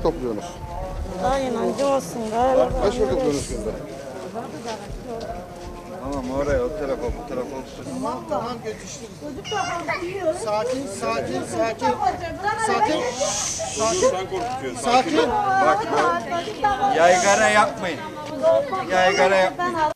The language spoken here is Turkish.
mısır topluyorsunuz? Aynen olsun galiba. Kaç mısır topluyorsunuz kızlar? Tamam oraya o tarafa bu tarafa olsun. Tamam götüştüm. Sakin, sakin, sakin. Sakin. Sakin. Sakin. Bak yaygara yapmayın. Yaygara yapmayın.